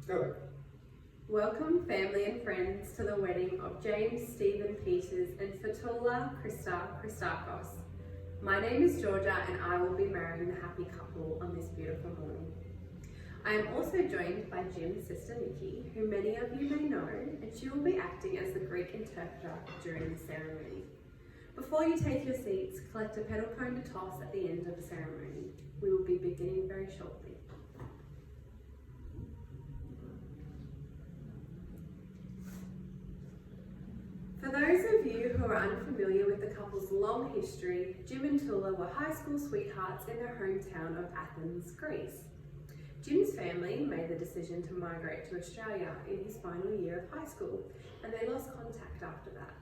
Go. Welcome, family and friends, to the wedding of James Stephen Peters and Toula Christakos. My name is Georgia and I will be marrying the happy couple on this beautiful morning. I am also joined by Jim's sister Nikki, who many of you may know, and she will be acting as the Greek interpreter during the ceremony. Before you take your seats, collect a petal cone to toss at the end of the ceremony. We will be beginning very shortly. For those of you who are unfamiliar with the couple's long history, Jim and Toula were high school sweethearts in their hometown of Athens, Greece. Jim's family made the decision to migrate to Australia in his final year of high school, and they lost contact after that.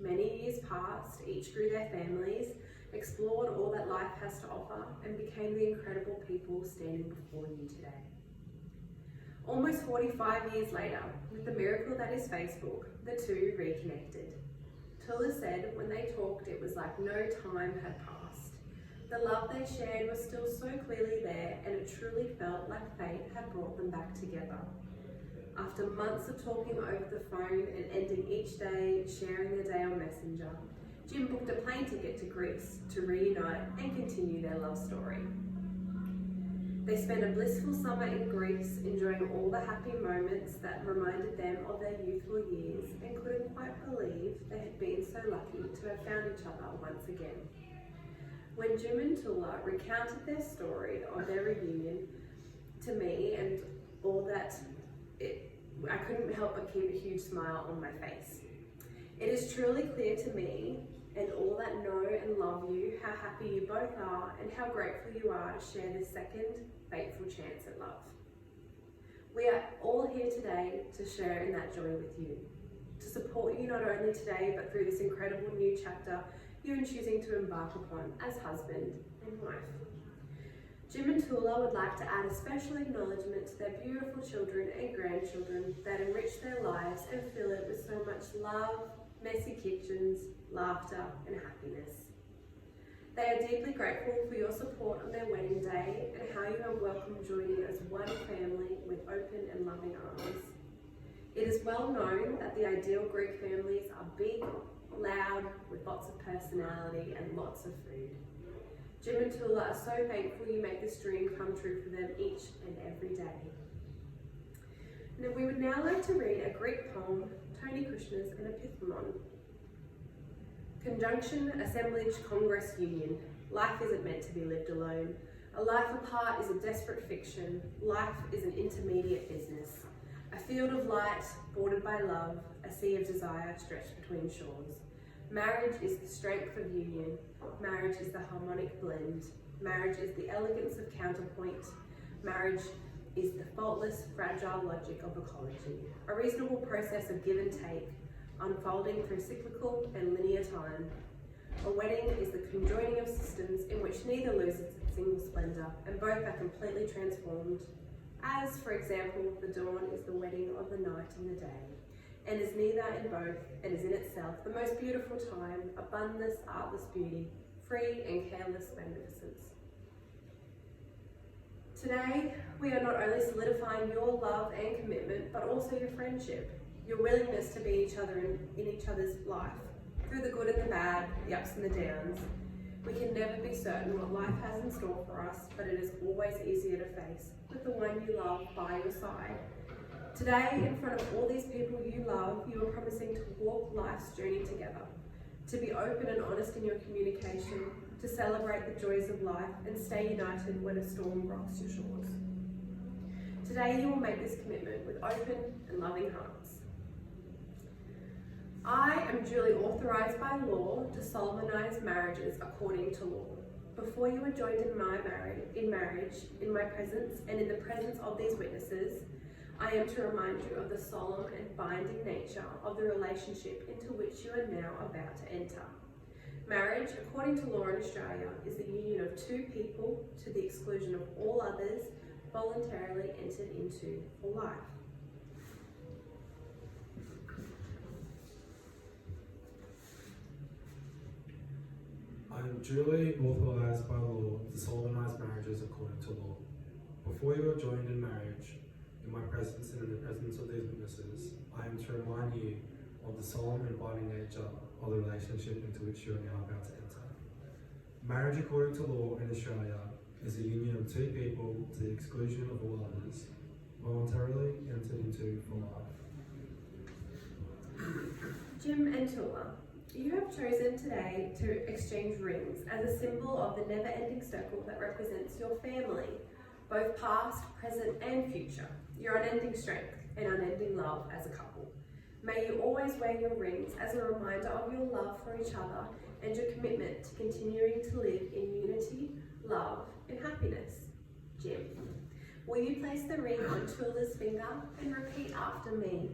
Many years passed, each grew their families, explored all that life has to offer, and became the incredible people standing before you today. Almost 45 years later, with the miracle that is Facebook, the two reconnected. Toula said when they talked it was like no time had passed. The love they shared was still so clearly there, and it truly felt like fate had brought them back together. After months of talking over the phone and ending each day sharing their day on Messenger, Jim booked a plane ticket to Greece to reunite and continue their love story. They spent a blissful summer in Greece, enjoying all the happy moments that reminded them of their youthful years, and couldn't quite believe they had been so lucky to have found each other once again. When Jim and Toula recounted their story of their reunion to me and all that, I couldn't help but keep a huge smile on my face. It is truly clear to me and all that know and love you how happy you both are and how grateful you are to share this second fateful chance at love. We are all here today to share in that joy with you, to support you not only today but through this incredible new chapter you are choosing to embark upon as husband and wife. Jim and Toula would like to add a special acknowledgement to their beautiful children and grandchildren that enrich their lives and fill it with so much love, messy kitchens, laughter and happiness. They are deeply grateful for your support on their wedding day and how you have welcomed joining as one family with open and loving arms. It is well known that the ideal Greek families are big, loud, with lots of personality and lots of food. Jim and Toula are so thankful you make this dream come true for them each and every day. Now we would now like to read a Greek poem, Tony Kushner's An Epithamon. Conjunction, assemblage, congress, union. Life isn't meant to be lived alone. A life apart is a desperate fiction. Life is an intermediate business. A field of light, bordered by love, a sea of desire stretched between shores. Marriage is the strength of union. Marriage is the harmonic blend. Marriage is the elegance of counterpoint. Marriage is the faultless, fragile logic of ecology. A reasonable process of give and take, unfolding through cyclical and linear time. A wedding is the conjoining of systems in which neither loses its single splendor and both are completely transformed. As, for example, the dawn is the wedding of the night and the day, and is neither in both, and is in itself the most beautiful time, abundance, artless beauty, free and careless magnificence. Today, we are not only solidifying your love and commitment, but also your friendship, your willingness to be each other in each other's life, through the good and the bad, the ups and the downs. We can never be certain what life has in store for us, but it is always easier to face with the one you love by your side. Today, in front of all these people you love, you are promising to walk life's journey together, to be open and honest in your communication, to celebrate the joys of life and stay united when a storm rocks your shores. Today, you will make this commitment with open and loving hearts. I am duly authorised by law to solemnise marriages according to law. Before you are joined in marriage, in my presence and in the presence of these witnesses, I am to remind you of the solemn and binding nature of the relationship into which you are now about to enter. Marriage, according to law in Australia, is the union of two people to the exclusion of all others voluntarily entered into for life. I am duly authorised by law to solemnise marriages according to law. Before you are joined in marriage, in my presence and in the presence of these witnesses, I am to remind you of the solemn and binding nature of the relationship into which you are now about to enter. Marriage according to law in Australia is a union of two people to the exclusion of all others, voluntarily entered into for life. Jim and Toula, you have chosen today to exchange rings as a symbol of the never-ending circle that represents your family, both past, present and future, your unending strength and unending love as a couple. May you always wear your rings as a reminder of your love for each other and your commitment to continuing to live in unity, love and happiness. Jim, will you place the ring on Toula's finger and repeat after me?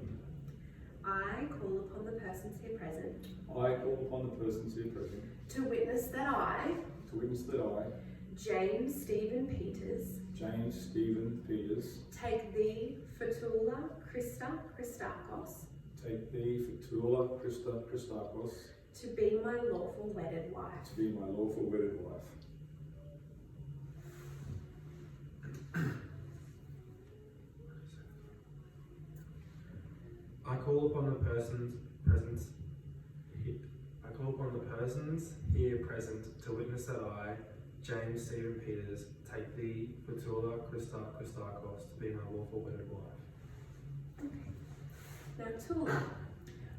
I call upon the persons here present. I call upon the persons here present. To witness that I, James Stephen Peters, take thee for Toula Christakos, to be my lawful wedded wife. I call upon the persons here present to witness that I, James Stephen Peters, take thee for Toula Christakos to be my lawful wedded wife. Okay. Now Toula,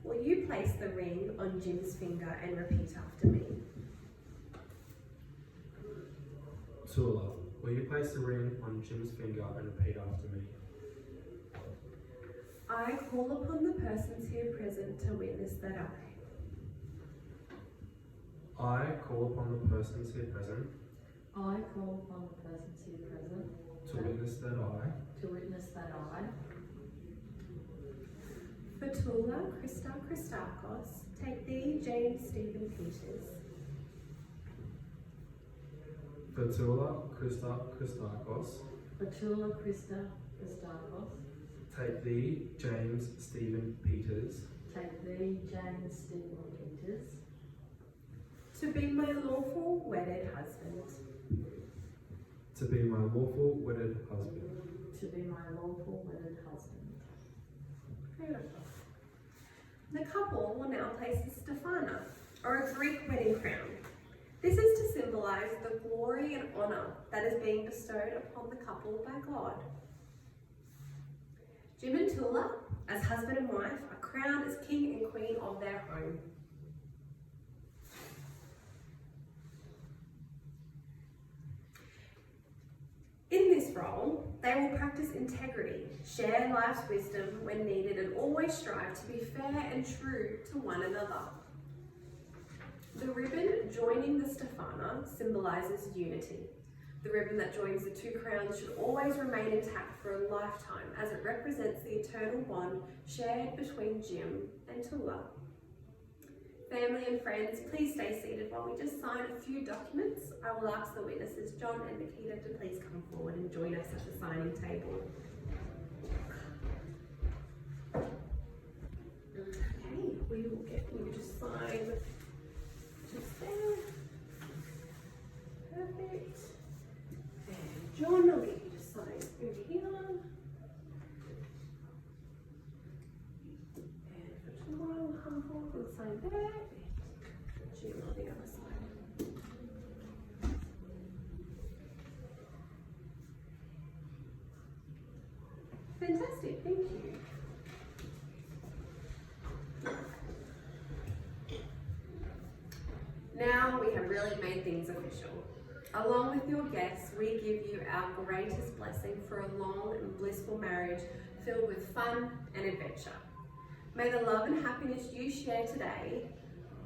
will you place the ring on Jim's finger and repeat after me? Toula, will you place the ring on Jim's finger and repeat after me? I call upon the persons here present to witness that I call upon the persons here present to witness that I, for Toula Christakos, take thee James Stephen Peters, for Toula Christakos, take thee James Stephen Peters, to be my lawful wedded husband. to be my lawful wedded husband. Beautiful. The couple will now place the Stephana, or a Greek wedding crown. This is to symbolise the glory and honour that is being bestowed upon the couple by God. Jim and Toula, as husband and wife, are crowned as king and queen of their home. In this role, they will practice integrity, share life's wisdom when needed, and always strive to be fair and true to one another. The ribbon joining the Stephana symbolises unity. The ribbon that joins the two crowns should always remain intact for a lifetime, as it represents the eternal bond shared between Jim and Toula. Family and friends, please stay seated while we just sign a few documents. I will ask the witnesses, John and Nikita, to please come forward and join us at the signing table. Okay, we will get you to sign just there. Perfect. And John, I'll get you to sign over here. And for tomorrow, we'll come forward and sign there. Jim on the other side. Fantastic, thank you. Now we have really made things official. Along with your guests, we give you our greatest blessing for a long and blissful marriage filled with fun and adventure. May the love and happiness you share today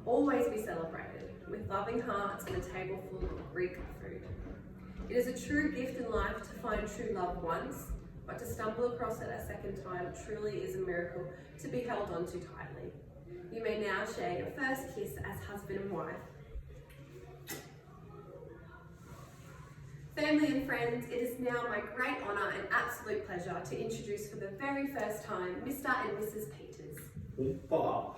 always be celebrated with loving hearts and a table full of Greek food. It is a true gift in life to find true love once, but to stumble across it a second time truly is a miracle to be held on too tightly. You may now share your first kiss as husband and wife. Family and friends, it is now my great honour and absolute pleasure to introduce for the very first time Mr. and Mrs. Peters. Opa!